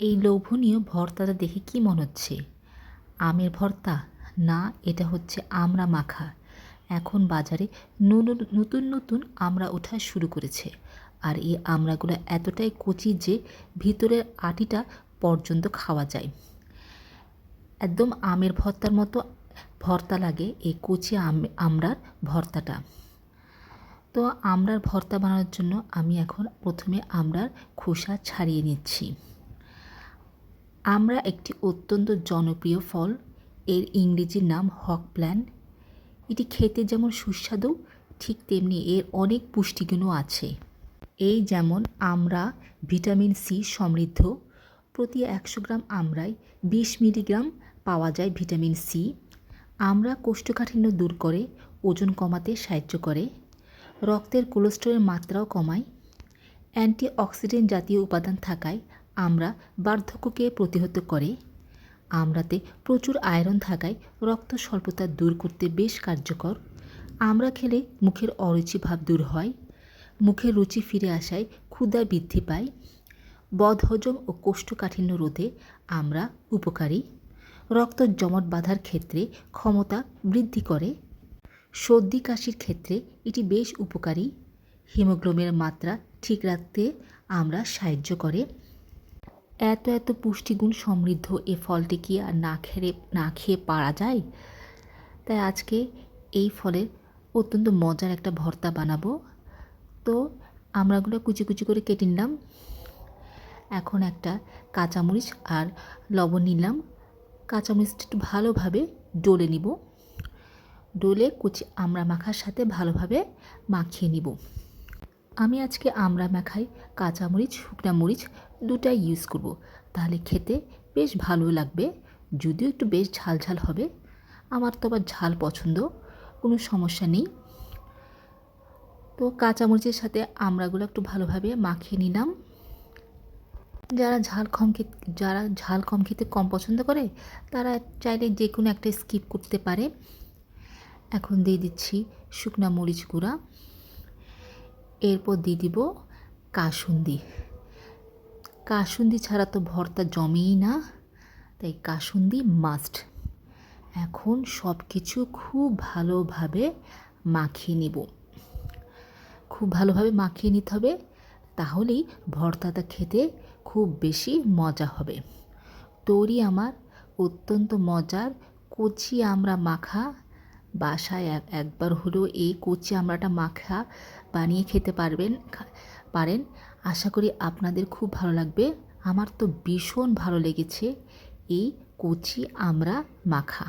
এই লোভনীয় ভর্তাটা দেখে কি মনে হচ্ছে? আমের ভর্তা? না, এটা হচ্ছে আমড়া মাখা। এখন বাজারে নতুন নতুন আমড়া ওঠা শুরু করেছে। আর এই আমড়াগুলো এতটাই কচি যে ভিতরের আটিটা পর্যন্ত খাওয়া যায়। একদম আমের ভর্তার মতো ভর্তা লাগে এই কচি আমড়ার ভর্তাটা। তো আমড়ার ভর্তা বানানোর জন্য আমি এখন প্রথমে আমড়ার খোসা ছাড়িয়ে নিচ্ছি। আমড়া একটি অত্যন্ত জনপ্রিয় ফল। এর ইংরেজি নাম হক প্ল্যান্ট। এটি খেতে যেমন সুস্বাদু, ঠিক তেমনি এর অনেক পুষ্টিগুণও আছে। এই যেমন আমড়া ভিটামিন সি সমৃদ্ধ। প্রতি 100 গ্রাম আমড়ায় 20 মিলিগ্রাম পাওয়া যায় ভিটামিন সি। আমড়া কোষ্ঠকাঠিন্য দূর করে, ওজন কমাতে সাহায্য করে, রক্তের কোলেস্টেরলের মাত্রাও কমায়। অ্যান্টিঅক্সিডেন্ট জাতীয় উপাদান থাকায় আমড়া বার্ধক্যকে প্রতিহত করে। আমড়াতে প্রচুর আয়রন থাকায় রক্ত স্বল্পতা দূর করতে বেশ কার্যকর। আমড়া খেলে মুখের অরুচি ভাব দূর হয়, মুখের রুচি ফিরে আসায় ক্ষুধা বৃদ্ধি পায়। বদহজম ও কোষ্ঠকাঠিন্য রোধে আমড়া উপকারী। রক্ত জমাট বাঁধার ক্ষেত্রে ক্ষমতা বৃদ্ধি করে। সর্দি কাশির ক্ষেত্রে এটি বেশ উপকারী। হিমোগ্লোবিনের মাত্রা ঠিক রাখতে আমড়া সাহায্য করে। এত পুষ্টিগুণ সমৃদ্ধ এ ফলটি কি আর না খেয়ে পারা যায়? তাই আজকে এই ফলের অত্যন্ত মজার একটা ভর্তা বানাবো। তো আমড়াগুলো কুচি কুচি করে কেটে নিলাম। এখন একটা কাঁচামরিচ আর লবণ নিলাম। কাঁচামরিচটা একটু ভালোভাবে ডলে নিব। ডলে কুচি আমড়া মাখার সাথে ভালোভাবে মাখিয়ে নিব। আমি আজকে আমড়া মাখায় কাঁচামরিচ, শুকনা মরিচ দুটাই ইউজ করব। তাহলে খেতে বেশ ভালো লাগবে, যদিও একটু বেশ ঝাল ঝাল হবে। আমার তো আবার ঝাল পছন্দ, কোনো সমস্যা নেই। তো কাঁচামরিচের সাথে আমড়াগুলো একটু ভালোভাবে মাখিয়ে নিলাম। যারা ঝাল কম খেতে কম পছন্দ করে তারা চাইলে যে কোনো একটা স্কিপ করতে পারে। এখন দিয়ে দিচ্ছি শুকনা মরিচ গুঁড়া। এরপর দিয়ে দিব কাসুন্দি। কাসুন্দি ছাড়া তো ভর্তা জমেই না, তাই কাসুন্দি মাস্ট। এখন সব কিছু খুব ভালোভাবে মাখিয়ে নিব। খুব ভালোভাবে মাখিয়ে নিতে হবে, তাহলেই ভর্তাটা খেতে খুব বেশি মজা হবে। তৈরি আমার অত্যন্ত মজার কচি আমড়া মাখা। বাসায় একবার হলেও এই কচি আমড়াটা মাখা বানিয়ে খেতে পারেন। আশা করি আপনাদের খুব ভালো লাগবে। আমার তো ভীষণ ভালো লেগেছে এই কচি আমড়া মাখা।